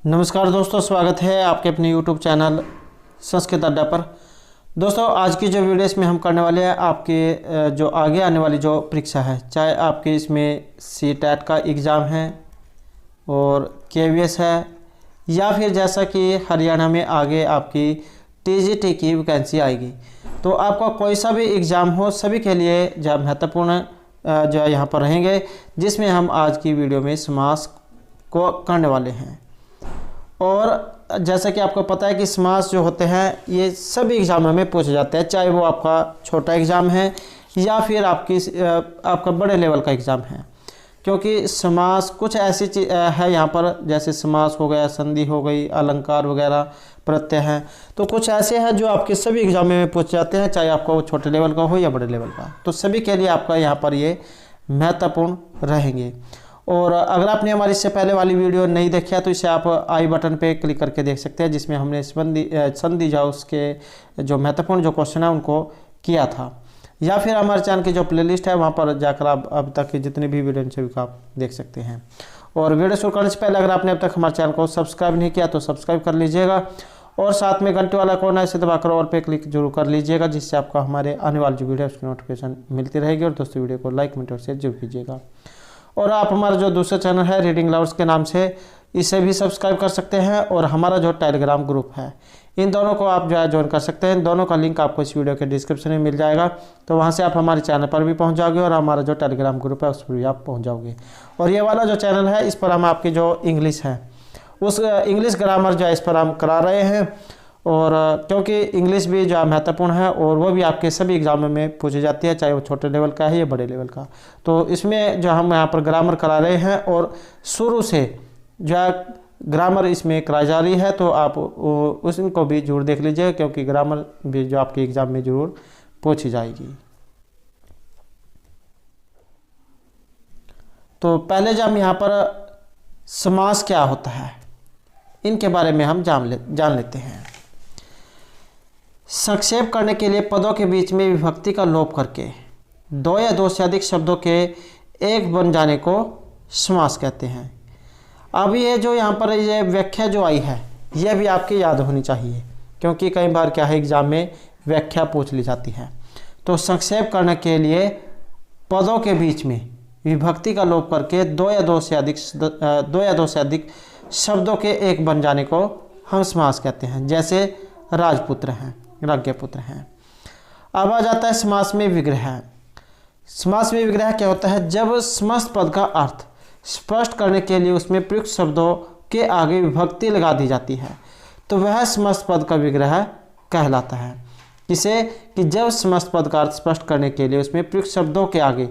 नमस्कार दोस्तों, स्वागत है आपके अपने YouTube चैनल संस्कृत अड्डा पर। दोस्तों, आज की जो वीडियो इसमें हम करने वाले हैं आपके जो आगे आने वाली जो परीक्षा है, चाहे आपके इसमें CTET का एग्ज़ाम है और KVS है, या फिर जैसा कि हरियाणा में आगे आपकी TGT की वैकेंसी आएगी, तो आपका कोई सा भी एग्ज़ाम हो, सभी के लिए जो महत्वपूर्ण जो यहाँ पर रहेंगे, जिसमें हम आज की वीडियो में समास को करने वाले हैं। और जैसा कि आपको पता है कि समास जो होते हैं ये सभी एग्ज़ामों में पूछे जाते हैं, चाहे वो आपका छोटा एग्ज़ाम है या फिर आपका बड़े लेवल का एग्ज़ाम है। क्योंकि समास कुछ ऐसी चीज़ है यहाँ पर, जैसे समास हो गया, संधि हो गई, अलंकार वगैरह, प्रत्यय हैं, तो कुछ ऐसे हैं जो आपके सभी एग्ज़ाम में पूछे जाते हैं, चाहे आपका वो छोटे लेवल का हो या बड़े लेवल का। तो सभी के लिए आपका यहाँ पर ये महत्वपूर्ण रहेंगे। और अगर आपने हमारी इससे पहले वाली वीडियो नहीं देखी है तो इसे आप आई बटन पे क्लिक करके देख सकते हैं, जिसमें हमने संधि जो उसके जो महत्वपूर्ण जो क्वेश्चन है उनको किया था। या फिर हमारे चैनल की जो प्लेलिस्ट है वहाँ पर जाकर आप अब तक की जितनी भी वीडियो सभी का आप देख सकते हैं। और वीडियो शुरू करने से पहले अगर आपने अब तक हमारे चैनल को सब्सक्राइब नहीं किया तो सब्सक्राइब कर लीजिएगा, और साथ में घंटे वाला कोना इसे दबाकर और पे क्लिक जरूर कर लीजिएगा, जिससे आपको हमारे आने वाली जो वीडियो है उसकी नोटिफिकेशन मिलती रहेगी। और दोस्तों, वीडियो को लाइक, कमेंट और शेयर जरूर कीजिएगा। और आप हमारा जो दूसरा चैनल है रीडिंग लवर्स के नाम से, इसे भी सब्सक्राइब कर सकते हैं। और हमारा जो टेलीग्राम ग्रुप है, इन दोनों को आप जो है ज्वाइन कर सकते हैं। इन दोनों का लिंक आपको इस वीडियो के डिस्क्रिप्शन में मिल जाएगा, तो वहां से आप हमारे चैनल पर भी पहुंच जाओगे और हमारा जो टेलीग्राम ग्रुप है उस पर भी आप पहुंच जाओगे। और ये वाला जो चैनल है, इस पर हम आपकी जो इंग्लिश है उस इंग्लिश ग्रामर जो है इस पर हम करा रहे हैं। और क्योंकि इंग्लिश भी जो महत्वपूर्ण है और वो भी आपके सभी एग्जामों में पूछी जाती है, चाहे वो छोटे लेवल का है या बड़े लेवल का। तो इसमें जो हम यहाँ पर ग्रामर करा रहे हैं और शुरू से जो है ग्रामर इसमें कराई जा रही है, तो आप उसको भी जरूर देख लीजिए, क्योंकि ग्रामर भी जो आपके एग्जाम में जरूर पूछी जाएगी। तो पहले जो हम यहाँ पर समास क्या होता है इनके बारे में हम जान लेते हैं। संक्षेप करने के लिए पदों के बीच में विभक्ति का लोप करके दो या दो से अधिक शब्दों के एक बन जाने को समास कहते हैं। अब ये जो यहाँ पर ये व्याख्या जो आई है, यह भी आपकी याद होनी चाहिए, क्योंकि कई बार क्या है एग्जाम में व्याख्या पूछ ली जाती है। तो संक्षेप करने के लिए पदों के बीच में विभक्ति का लोप करके दो या दो से अधिक शब्दों के एक बन जाने को हम समास कहते हैं। जैसे राजपुत्र हैं, राज्ञपुत्र हैं। अब आ जाता है समास में विग्रह। समास में विग्रह क्या होता है? जब समस्त पद का अर्थ स्पष्ट करने के लिए उसमें प्रयुक्त शब्दों के आगे विभक्ति लगा दी जाती है, तो वह समस्त पद का विग्रह कहलाता है। किसे? कि जब समस्त पद का अर्थ स्पष्ट करने के लिए उसमें प्रयुक्त शब्दों के आगे,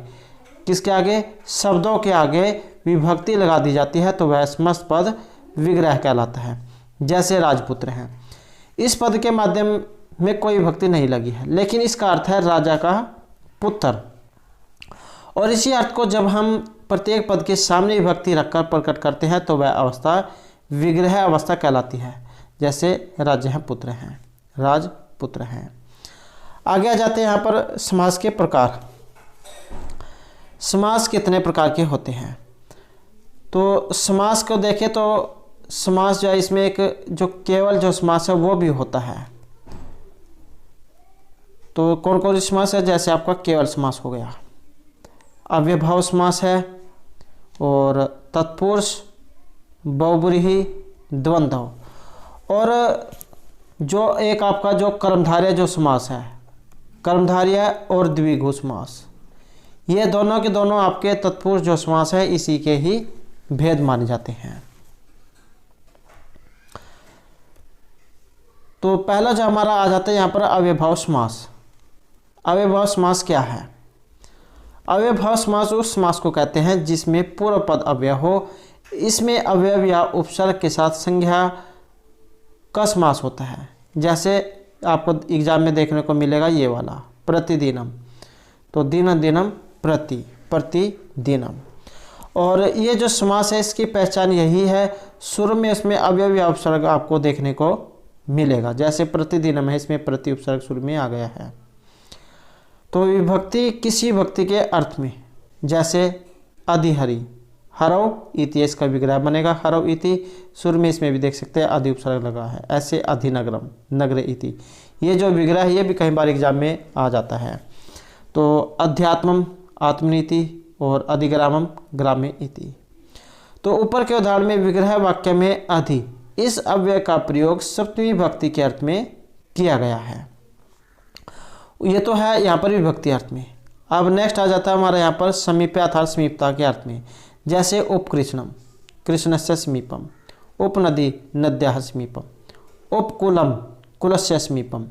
किसके आगे? शब्दों के आगे विभक्ति लगा दी जाती है, तो वह समस्त पद विग्रह कहलाता है। जैसे राजपुत्र हैं, इस पद के माध्यम में कोई विभक्ति नहीं लगी है, लेकिन इसका अर्थ है राजा का पुत्र। और इसी अर्थ को जब हम प्रत्येक पद के सामने विभक्ति रखकर प्रकट करते हैं, तो वह अवस्था विग्रह अवस्था कहलाती है। जैसे राज्य हैं, पुत्र हैं, राजपुत्र हैं। आगे आ जाते हैं यहाँ पर समास के प्रकार। समास कितने प्रकार के होते हैं? तो समास को देखें तो समास जो है इसमें एक जो केवल जो समास है वो भी होता है। तो कौन कौन सी समास है? जैसे आपका केवल समास हो गया, अव्ययभाव समास है, और तत्पुरुष, बहुब्रीहि, द्वंद्व, और जो एक आपका जो कर्मधारय जो समास है, कर्मधारय और द्विगु समास, ये दोनों के दोनों आपके तत्पुरुष जो समास है इसी के ही भेद माने जाते हैं। तो पहला जो हमारा आ जाता है यहाँ पर अव्ययभाव समास। अव्ययभाव समास क्या है? अव्ययभाव समास उस समास को कहते हैं जिसमें पूर्व पद अव्यय हो। इसमें अव्यय या उपसर्ग के साथ संज्ञा का समास होता है। जैसे आपको एग्जाम में देखने को मिलेगा ये वाला प्रतिदिनम, तो दिन दिनम प्रति, प्रतिदिनम। और ये जो समास है इसकी पहचान यही है, शुरू में इसमें अव्यय या उपसर्ग आपको देखने को मिलेगा। जैसे प्रतिदिनम है, इसमें प्रति उपसर्ग शुरू में आ गया है। तो विभक्ति किसी विभक्ति के अर्थ में, जैसे अधिहरि, हरौ इति इसका विग्रह बनेगा हरौ इति। सुर में इसमें भी देख सकते हैं आदि उपसर्ग लगा है। ऐसे अधिनगरम नगर इति, ये जो विग्रह है ये भी कई बार एग्जाम में आ जाता है। तो अध्यात्मम आत्मनीति और अधिग्रामम ग्राम्य इति। तो ऊपर के उदाहरण में विग्रह वाक्य में अधि इस अव्यय का प्रयोग सप्तमी विभक्ति के अर्थ में किया गया है। ये तो है यहाँ पर विभक्ति अर्थ में। अब नेक्स्ट आ जाता है हमारा यहाँ पर समीप्य अर्थात समीपता के अर्थ में। जैसे उपकृष्णम कृष्णस्य समीपम, उपनदी नद्याः समीपम, उपकुलम कुलस्य समीपम,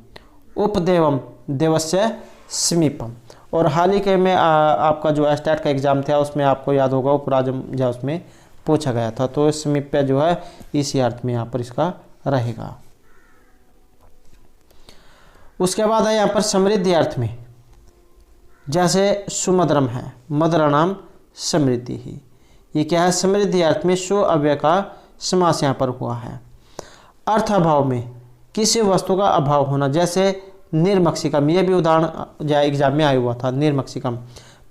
उपदेवम देवस्य समीपम। और हाल ही के में आपका जो स्टैट का एग्जाम था उसमें आपको याद होगा उपराजम जो उसमें पूछा गया था। तो समीप्य जो है इसी अर्थ में यहाँ पर इसका रहेगा। उसके बाद है यहाँ पर समृद्धि अर्थ में। जैसे सुमधुरम है, मधुराणाम समृद्धि ही, ये क्या है समृद्धि अर्थ में सु अव्यय का समास यहाँ पर हुआ है। अर्थ अभाव में किसी वस्तु का अभाव होना, जैसे निर्मक्षिकम, ये भी उदाहरण जो एग्जाम में आया हुआ था। निर्मक्षिकम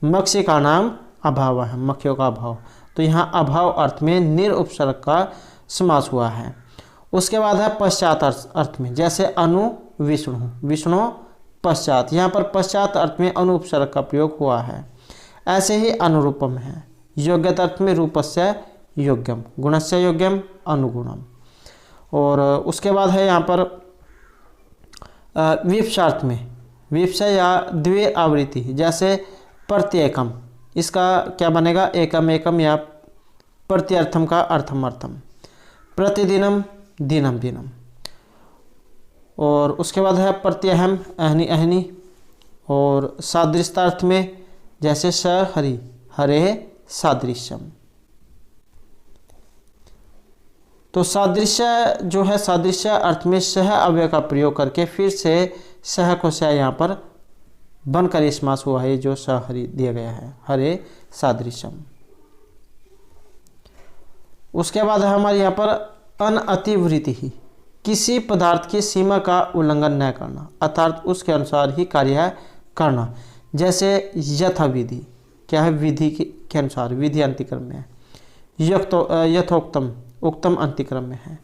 मक्षिका नाम अभाव है, मक्खियों का अभाव। तो यहाँ अभाव अर्थ में निर उपसर्ग का समास हुआ है। उसके बाद है पश्चात अर्थ में। जैसे अनु विष्णु, विष्णु पश्चात, यहाँ पर पश्चात अर्थ में अनु उपसर्ग का प्रयोग हुआ है। ऐसे ही अनुरूपम है। योग्यता अर्थ में रूपस्य योग्यम, गुणस्य योग्यम, अनुगुणम। और उसके बाद है यहाँ पर विप्सार्थ में, विप्सा या द्वि आवृत्ति। जैसे प्रत्येकम, इसका क्या बनेगा एकम एकम या प्रत्यर्थम का अर्थम अर्थम, प्रतिदिनम दिनम दिनम। और उसके बाद है प्रत्यहम अहनि अहनि। और सादृश्यार्थ में जैसे स हरि हरे सादृश्यम। तो सादृश्य जो है सादृश्य अर्थ में सह अव्यय का प्रयोग करके फिर से सह को सह यहाँ पर बनकर समास हुआ है, जो स हरि दिया गया है, हरे सादृश्यम। उसके बाद है हमारे यहाँ पर अनअतिवृत्ति ही, किसी पदार्थ की सीमा का उल्लंघन न करना अर्थात उसके अनुसार ही कार्य करना। जैसे यथाविधि, क्या है विधि के अनुसार, विधि अंतिक्रम में है। यथोक्तम, उक्तम अंतिक्रम में है।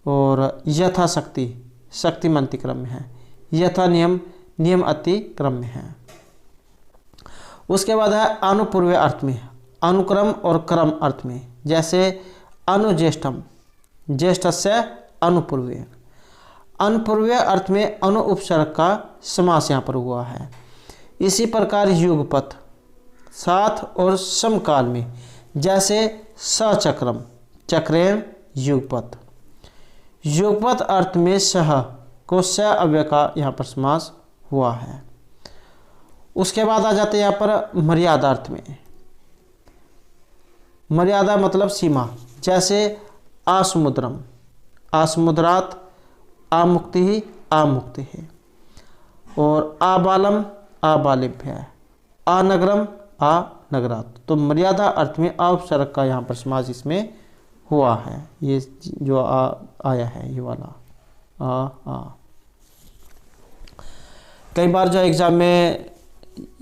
और यथाशक्ति, शक्तिम अंतिक्रम में है। यथा नियम, नियम अतिक्रम में है। उसके बाद है अनुपूर्व अर्थ में, अनुक्रम और क्रम अर्थ में। जैसे अनुज्येष्ठम, ज्येष्ठस्य अनुपूर्व, अनुपूर्व अर्थ में अनु उपसर्ग का समास यहाँ पर हुआ है। इसी प्रकार युगपथ साथ और समकाल में, जैसे सचक्रम, चक्रेण युगपथ। युगपथ अर्थ में सह को स अव्यय का यहाँ पर समास हुआ है। उसके बाद आ जाते हैं यहाँ पर मर्यादा अर्थ में। मर्यादा मतलब सीमा। जैसे आसमुद्रम, आसमुद्रात, आमुक्ति ही आमुक्ति है। और आबालम आबालिभ्य, आनगरम आनगरात। तो मर्यादा अर्थ में उपसर्ग का यहाँ पर समास इसमें हुआ है। ये जो आया है ये वाला आ। कई बार जो एग्जाम में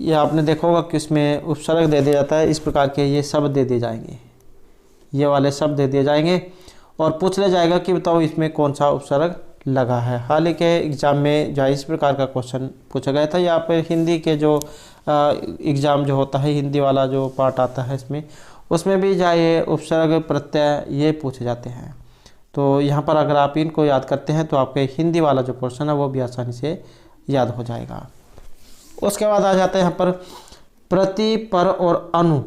ये आपने देखा होगा कि उसमें उपसर्ग दे दिया जाता है, इस प्रकार के ये शब्द दे दिए जाएंगे, ये वाले शब्द दे दिए जाएंगे और पूछ लिया जाएगा कि बताओ इसमें कौन सा उपसर्ग लगा है। हाल ही के एग्ज़ाम में जो इस प्रकार का क्वेश्चन पूछा गया था। या फिर हिंदी के जो एग्ज़ाम जो होता है, हिंदी वाला जो पार्ट आता है इसमें, उसमें भी जो ये उपसर्ग प्रत्यय ये पूछे जाते हैं। तो यहाँ पर अगर आप इनको याद करते हैं तो आपके हिंदी वाला जो क्वेश्चन है वो भी आसानी से याद हो जाएगा। उसके बाद आ जाते हैं यहाँ पर प्रति, पर और अनु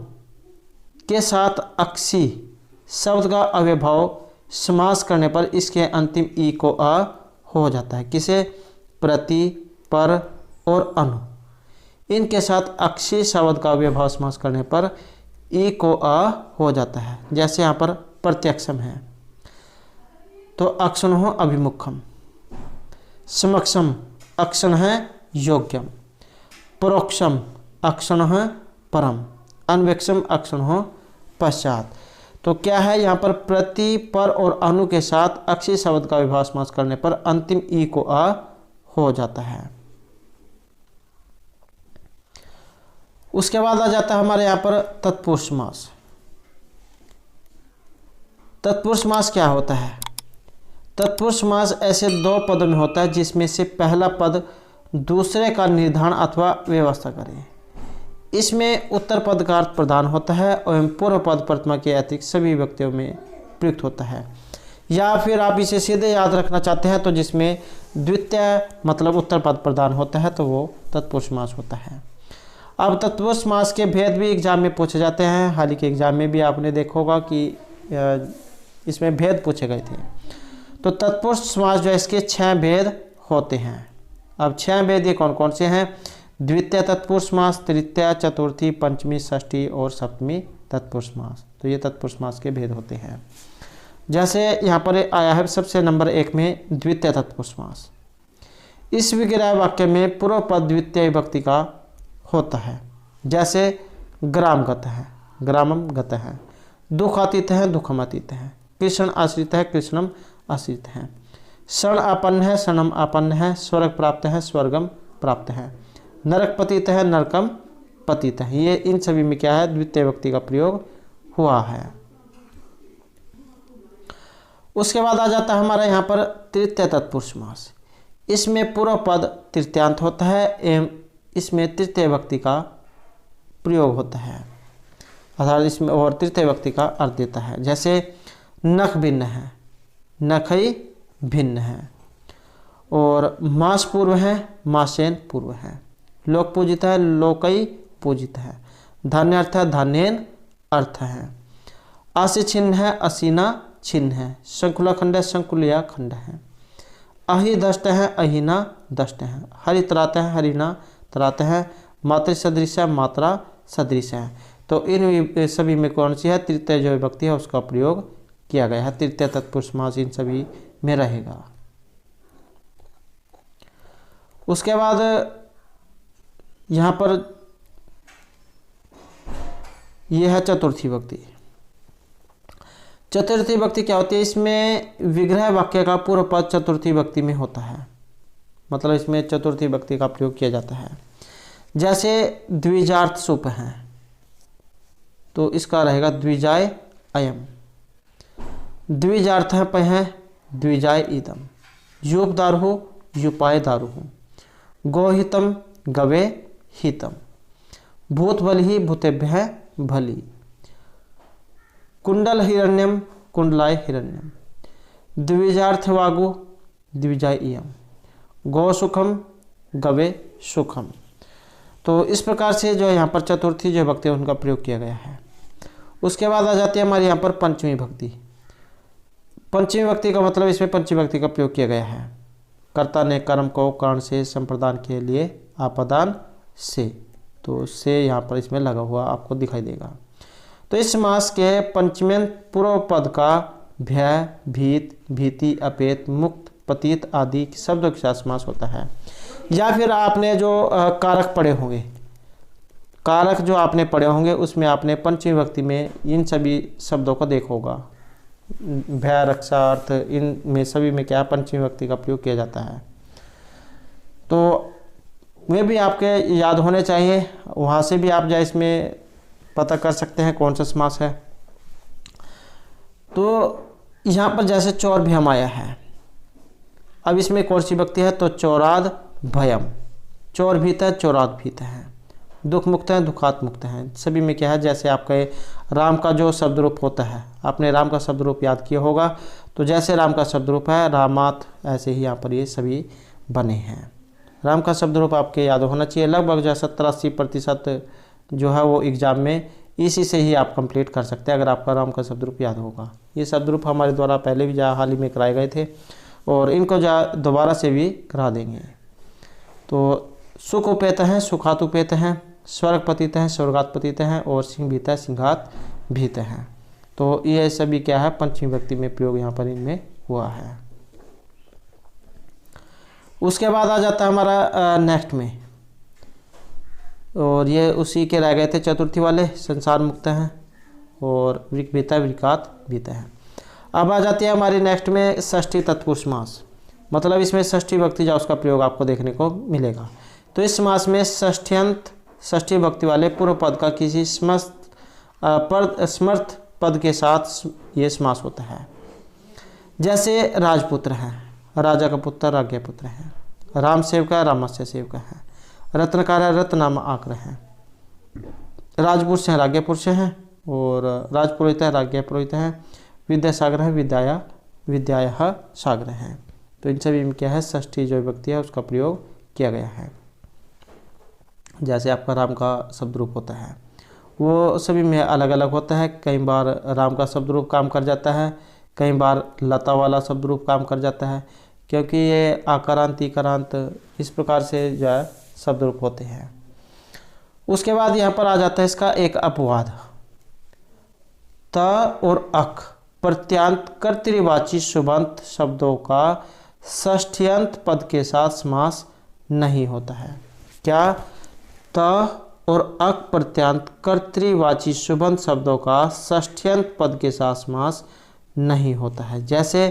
के साथ अक्षी शब्द का अव्यभाव समास करने पर इसके अंतिम ई को अ हो जाता है। किसे? प्रति, पर और अनु, इनके साथ अक्षी शब्द का अव्यभाव समास करने पर ई को अ हो जाता है। जैसे यहाँ पर प्रत्यक्षम है तो अक्षण हो अभिमुखम, समक्षम अक्षण है योग्यम, परोक्षम अक्षण है परम, अन्वेक्षम अक्षण हो पश्चात। तो क्या है यहाँ पर प्रति, पर और अनु के साथ अक्षी शब्द का विभाव समास करने पर अंतिम ई को अ हो जाता है। उसके बाद आ जाता है हमारे यहाँ पर तत्पुरुष समास। तत्पुरुष समास क्या होता है? तत्पुरुष समास ऐसे दो पदों में होता है जिसमें से पहला पद दूसरे का निर्धारण अथवा व्यवस्था करे। इसमें उत्तर पद का अर्थ प्रधान होता है एवं पूर्व पद प्रथमा के अतिरिक्त सभी व्यक्तियों में प्रयुक्त होता है। या फिर आप इसे सीधे याद रखना चाहते हैं तो जिसमें द्वितीय मतलब उत्तर पद प्रधान होता है तो वो तत्पुरुष समास होता है। अब तत्पुरुष समास के भेद भी एग्जाम में पूछे जाते हैं। हाल ही के एग्जाम में भी आपने देखा होगा कि इसमें भेद पूछे गए थे। तो तत्पुरुष समास जो है इसके 6 भेद होते हैं। अब 6 भेद ये कौन कौन से हैं? द्वितीय तत्पुरुष समास, तृतीय, चतुर्थी, पंचमी, षष्ठी और सप्तमी तत्पुरुष समास। तो ये तत्पुरुष समास के भेद होते हैं। जैसे यहाँ पर आया है सबसे नंबर 1 में द्वितीय तत्पुरुष समास। इस विग्रह वाक्य में पूर्व पद द्वितीय विभक्ति का होता है। जैसे ग्रामगत है, ग्रामम गत है, दुखातीत है, दुखमातीत है, कृष्ण आश्रित है, कृष्णम आश्रित है, शरण आपन्न है, शरणम आपन्न है, स्वर्ग प्राप्त है, स्वर्गम प्राप्त है, नरक पतित है, नरकम पतित है। ये इन सभी में क्या है? द्वितीय विभक्ति का प्रयोग हुआ है। उसके बाद आ जाता है हमारा यहाँ पर तृतीय तत्पुरुष समास। इसमें पूर्व पद तृतीयांत होता है एवं इसमें तृतीय विभक्ति का प्रयोग होता है, अर्थात इसमें और तृतीय विभक्ति का अर्थ देता है। जैसे नख भिन्न है, नखई भिन्न है, और मास पूर्व है, मासेन पूर्व है, लोक पूजित है, लोकई पूजित है, धान्य अर्थ है, धान्यन अर्थ है, आसी छिन्न है, असीना छिन्न है, शंकुला खंड है, शंकुलिया खंड है, अहि दष्ट है, अहिना दष्ट है, हरि तरात है, हरिना तरात है, मातृ सदृश है, मात्रा सदृश है। तो इन सभी में कौन सी है? तृतीय जो विभक्ति है उसका प्रयोग किया गया है। तृतीय तत्पुरुष समास इन सभी में रहेगा। उसके बाद यहाँ पर यह है चतुर्थी विभक्ति। चतुर्थी विभक्ति क्या होती है? इसमें विग्रह वाक्य का पूर्व पद चतुर्थी विभक्ति में होता है, मतलब इसमें चतुर्थी विभक्ति का प्रयोग किया जाता है। जैसे द्विजार्थ सुप है तो इसका रहेगा द्विजाय अयम, द्विजार्थ है द्विजाय इदम, युप दारुहु युपाय दारुहु, गोहितम गवे हितम, भूत बलि भूतेभ्य भली, कुंडल हिरण्यम कुंडलाय हिरण्यम, द्विजार्थवागु द्विजाय इयम, गौ सुखम गवे सुखम। तो इस प्रकार से जो यहाँ पर चतुर्थी जो भक्ति है उनका प्रयोग किया गया है। उसके बाद आ जाती है हमारे यहाँ पर पंचमी भक्ति। पंचमी भक्ति का मतलब इसमें पंचमी भक्ति का प्रयोग किया गया है। कर्ता ने कर्म को कारण से संप्रदान के लिए आपादान से, तो से यहाँ पर इसमें लगा हुआ आपको दिखाई देगा। तो इस समास के पंचमें पूर्व पद का भय, भीत, भीति, अपेत, मुक्त, पतित आदि शब्दों के साथ समास होता है। या फिर आपने जो कारक पढ़े होंगे, कारक जो आपने पढ़े होंगे उसमें आपने पंचमी विभक्ति में इन सभी शब्दों को देखा होगा। भय, रक्षा, अर्थ, इन में सभी में क्या पंचमी विभक्ति का प्रयोग किया जाता है। तो वे भी आपके याद होने चाहिए, वहाँ से भी आप जो इसमें पता कर सकते हैं कौन सा समास है। तो यहाँ पर जैसे चौर भयम आया है, अब इसमें कौन सी विभक्ति है? तो चौराद भयम, चौर भीत है, चौराद भीत है, दुख मुक्त है, दुखात मुक्त है। सभी में क्या है? जैसे आपके राम का जो शब्द रूप होता है, आपने राम का शब्द रूप याद किया होगा, तो जैसे राम का शब्द रूप है रामात, ऐसे ही यहाँ पर ये सभी बने हैं। राम का शब्द रूप आपके याद होना चाहिए। लगभग जो 70-80% जो है वो एग्जाम में इसी से ही आप कंप्लीट कर सकते हैं, अगर आपका राम का शब्द रूप याद होगा। ये शब्द रूप हमारे द्वारा पहले भी हाल ही में कराए गए थे और इनको दोबारा से भी करा देंगे। तो सुख उपेत हैं, सुखात उपेत हैं, स्वर्ग पतित हैं, स्वर्गात पतित हैं, और सिंह भीत है, सिंहात भीत हैं। तो ये सभी क्या है? पंचमी विभक्ति में प्रयोग यहाँ पर इनमें हुआ है। उसके बाद आ जाता है हमारा नेक्स्ट में, और ये उसी के रह गए थे चतुर्थी वाले, संसार मुक्त हैं और वृक भीता, वृकात भीत हैं। अब आ जाती है हमारी नेक्स्ट में षष्ठी तत्पुरुष समास, मतलब इसमें षष्ठी विभक्ति जो उसका प्रयोग आपको देखने को मिलेगा। तो इस समास में षष्ठ्यंत षष्ठी विभक्ति वाले पूर्व पद का किसी समर्थ पद के साथ ये समास होता है। जैसे राजपुत्र है, राजा का पुत्र राज्ञ पुत्र है। राम सेवक है, रामस्य सेवक है। रत्नकार है, रत्नाम आकर है। राजपुरुष है, राज्ञ पुरुष हैं। और राजपुरोहित है, राज्ञ पुरोहित है। विद्यासागर है, विद्याया सागर है। तो इन सभी में क्या है, षष्ठी जो विभक्ति है उसका प्रयोग किया गया है। जैसे आपका राम का शब्द रूप होता है वो सभी में अलग अलग होता है। कई बार राम का शब्द रूप काम कर जाता है, कई बार लता वाला शब्द रूप काम कर जाता है, क्योंकि ये आकारांत इकारांत इस प्रकार से जो है शब्द रूप होते हैं। उसके बाद यहाँ पर आ जाता है इसका एक अपवाद। त और अक प्रत्यांत कर्तृवाची शुभांत शब्दों का षष्ठ्यंत पद के साथ समास नहीं होता है। क्या? त और अक प्रत्यांत कर्तृवाची शुभांत शब्दों का षष्ठ्यंत पद के साथ समास नहीं होता है। जैसे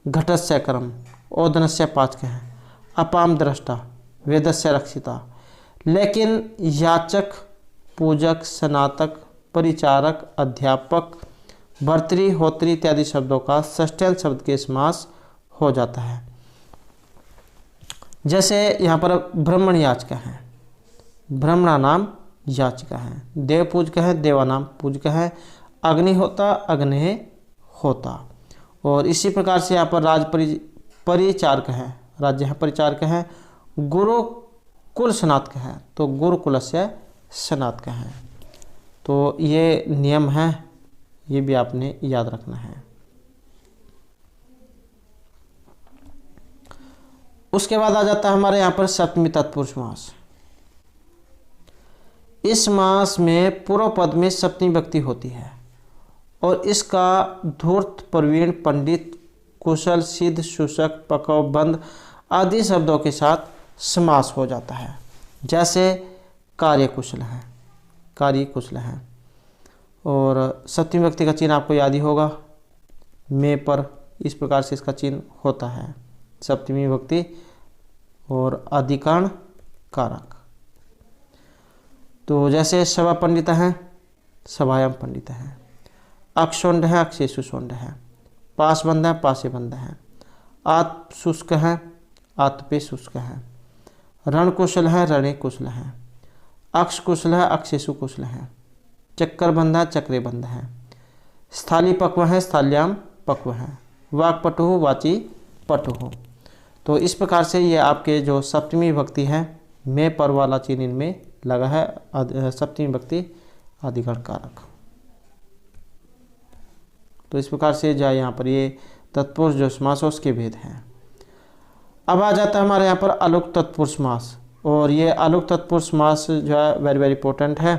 घटस्य कर्म, ओदनस्य पाचकः, अपाम दृष्टा, वेदस्य रक्षिता। लेकिन याचक, पूजक, स्नातक, परिचारक, अध्यापक, भर्तृ, होत्री इत्यादि शब्दों का षष्ठ्यंत शब्द के समास हो जाता है। जैसे यहाँ पर ब्राह्मण याचक है, ब्रह्मणा नाम याचिका है। देव पूजक है, देवा नाम पूजक है। अग्नि होता, अग्नि होता। और इसी प्रकार से यहाँ पर राज परिचारक है, राज्य है परिचारक है। गुरु कुल स्नातक है, तो गुरुकुल से स्नातक है। तो ये नियम है, ये भी आपने याद रखना है। उसके बाद आ जाता है हमारे यहाँ पर सप्तमी तत्पुरुष समास। इस मास में पूर्व पद में सप्तमी विभक्ति होती है और इसका धूर्त, प्रवीण, पंडित, कुशल, सिद्ध, शुशक, पकवबंद आदि शब्दों के साथ समास हो जाता है। जैसे कार्यकुशल है, कार्यकुशल है। और सप्तमी विभक्ति का चिन्ह आपको याद ही होगा, में पर इस प्रकार से इसका चिन्ह होता है। सप्तमी विभक्ति और अधिकरण कारक। तो जैसे सभा पंडित हैं, सभायाम पंडित हैं। अक्षोंड है, अक्षेषु सोंड है। पासबंध है, पासे बंध है। आत शुष्क है, आतपे शुष्क है। रण कुशल है, रणे कुशल है। अक्ष कुशल है, अक्षेषु कुशल है। चक्कर बंध है, चक्रे बंध है। स्थाली पक्व है, स्थाल्याम पक्व है। वाक पटु, वाची पटु। तो इस प्रकार से ये आपके जो सप्तमी विभक्ति है, में पर वाला चिन्ह इनमें लगा है। सप्तमी विभक्ति अधिकरण कारक। तो इस प्रकार से जो यहाँ पर ये तत्पुरुष जो समास है उसके भेद हैं। अब आ जाता है हमारे यहाँ पर अलुक तत्पुरुष समास। और ये अलुक तत्पुरुष समास जो है वेरी वेरी इंपॉर्टेंट है,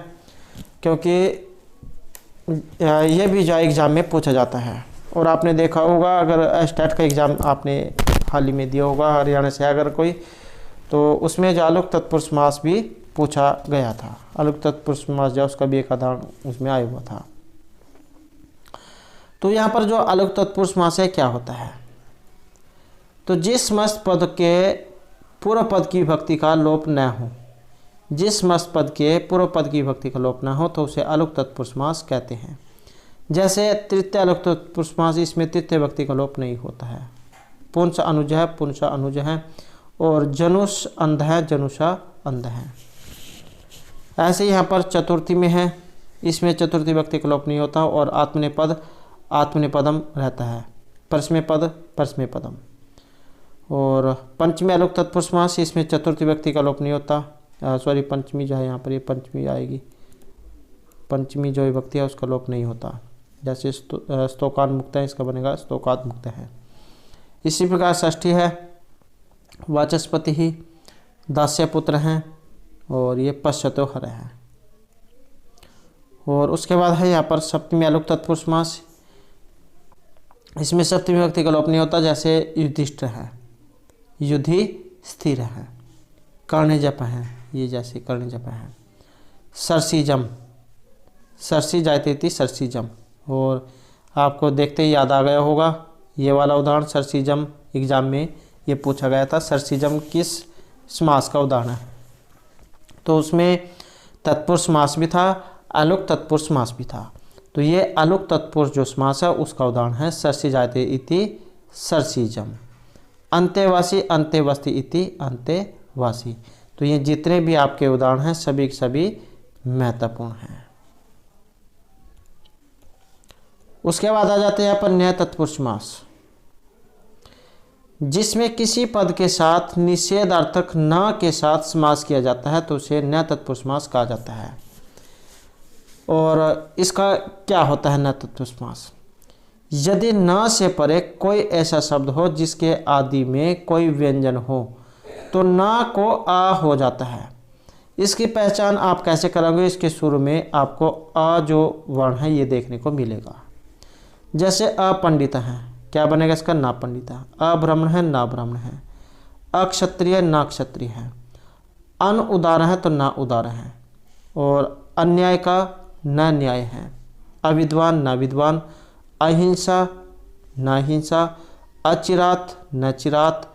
क्योंकि ये भी जो एग्ज़ाम में पूछा जाता है। और आपने देखा होगा, अगर स्टेट का एग्ज़ाम आपने हाल ही में दिया होगा, हरियाणा से अगर कोई, तो उसमें जो अलुक तत्पुरुष समास भी पूछा गया था। अलुक तत्पुरुष समास जो उसका भी एक उदाहरण उसमें आया हुआ था। तो यहाँ पर जो अलुक तत्पुरुष समास है क्या होता है, तो जिस मस्त पद के पूर्व पद की विभक्ति का लोप न हो, जिस मस्त पद के पूर्व पद की विभक्ति का लोप न हो तो उसे अलुक तत्पुरुष समास कहते हैं। जैसे तृतीय अलुक तत्पुरुष समास, इसमें तृतीय विभक्ति का लोप नहीं होता है। पुंस अनुज है, पुंस अनुज है। और जनुष अंध है, जनुषा अंध है। ऐसे ही यहाँ पर चतुर्थी में है, इसमें चतुर्थी विभक्ति का लोप नहीं होता और आत्मनेपद आत्मनेपदम रहता है। परस्मै पद परस्मै पदम। और पंचमी अलुक तत्पुरुष समास, इसमें चतुर्थी विभक्ति का लोप नहीं होता। सॉरी, पंचमी जो है यहाँ पर ये पंचमी आएगी, पंचमी जो विभक्ति है उसका लोप नहीं होता। जैसे स्तोकान मुक्त है, इसका बनेगा स्तोकात मुक्त है। इसी प्रकार षष्ठी है, वाचस्पति ही, दास्य पुत्र हैं। और ये पश्चातो हर है। और उसके बाद है यहाँ पर सप्तमी अलुक तत्पुरुष समास, इसमें सप्तमी विभक्ति का लोप नहीं होता। जैसे युधिष्ठ है, युधि स्थिर है। कर्ण जप है, ये जैसे कर्ण जप है। सरसीजम, सरसी जायते थी सरसीजम। और आपको देखते ही याद आ गया होगा ये वाला उदाहरण, सरसीजम एग्जाम में ये पूछा गया था। सरसीजम किस समास का उदाहरण है, तो उसमें तत्पुरुष समास भी था, अलुक तत्पुरुष समास भी था। तो ये अलुक तत्पुरुष जो समास है उसका उदाहरण है सरसी जायते इति सरसीजम, अंतेवासी अंतेवस्ति इति अंतेवासी। तो ये जितने भी आपके उदाहरण हैं सभी के सभी महत्वपूर्ण हैं। उसके बाद आ जाते हैं यहाँ पर न्याय तत्पुरुष समास, जिसमें किसी पद के साथ निषेधार्थक न के साथ समास किया जाता है तो उसे न्याय तत्पुरुष समास कहा जाता है। और इसका क्या होता है न्याय तत्पुरुष समास? यदि न से परे कोई ऐसा शब्द हो जिसके आदि में कोई व्यंजन हो तो न को आ हो जाता है। इसकी पहचान आप कैसे करोगे? इसके शुरू में आपको अ जो वर्ण है ये देखने को मिलेगा। जैसे अपंडित है, क्या बनेगा इसका? ना पंडित है। अब्राह्मण है, ना ब्राह्मण है। अक्षत्रिय, ना क्षत्रिय है। अन उदार है तो ना उदार है। और अन्याय का न न्याय है। अविद्वान, न विद्वान। अहिंसा, न हिंसा। अचिरात, न चिरात।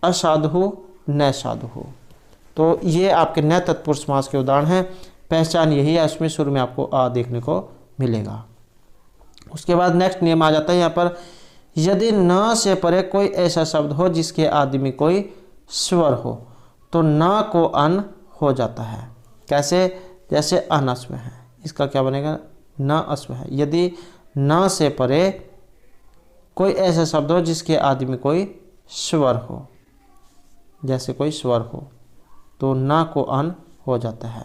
असाधु, न साधु। तो ये आपके न्याय तत्पुरुष समास के उदाहरण हैं। पहचान यही है, इसमें शुरू में आपको आ देखने को मिलेगा। उसके बाद नेक्स्ट नियम आ जाता है यहाँ पर, यदि न से परे कोई ऐसा शब्द हो जिसके आदि में कोई स्वर हो तो न को अन हो जाता है। कैसे? जैसे अनस्व है, इसका क्या बनेगा? न अस्व है। यदि न से परे कोई ऐसा शब्द हो जिसके आदि में कोई स्वर हो, जैसे कोई स्वर हो, तो न को अन हो जाता है।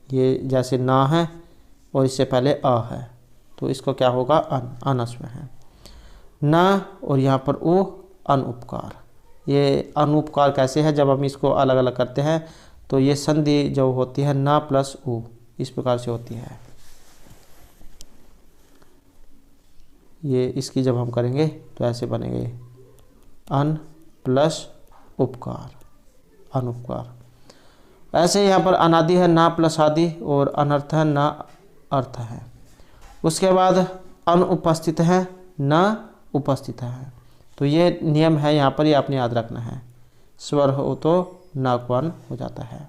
ये जैसे ना है और इससे पहले अ है तो इसको क्या होगा? अन, अनस्व है। न और यहाँ पर उ, अनुपकार। ये अनुपकार कैसे है? जब हम इसको अलग अलग करते हैं तो ये संधि जो होती है न प्लस उ, इस प्रकार से होती है। ये इसकी जब हम करेंगे तो ऐसे बनेंगे अन प्लस उपकार, अनुपकार। ऐसे यहाँ पर अनादि है, ना प्लस आदि, और अनर्थ है, ना अर्थ है। उसके बाद अनुपस्थित है, न उपस्थित है। तो ये नियम है यहाँ पर, ये आपने याद रखना है। स्वर हो तो न को अन हो जाता है।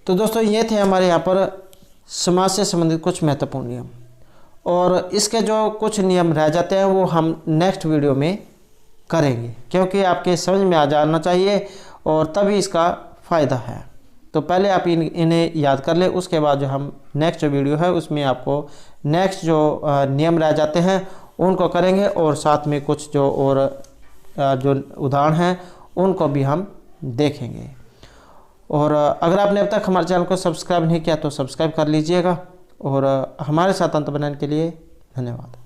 तो दोस्तों ये थे हमारे यहाँ पर समास से संबंधित कुछ महत्वपूर्ण नियम, और इसके जो कुछ नियम रह जाते हैं वो हम नेक्स्ट वीडियो में करेंगे, क्योंकि आपके समझ में आ जाना चाहिए और तभी इसका फ़ायदा है। तो पहले आप इन्हें याद कर ले, उसके बाद जो हम नेक्स्ट जो वीडियो है उसमें आपको नेक्स्ट जो नियम रह जाते हैं उनको करेंगे, और साथ में कुछ जो और जो उदाहरण हैं उनको भी हम देखेंगे। और अगर आपने अब तक हमारे चैनल को सब्सक्राइब नहीं किया तो सब्सक्राइब कर लीजिएगा, और हमारे साथ अंत बनाने के लिए धन्यवाद।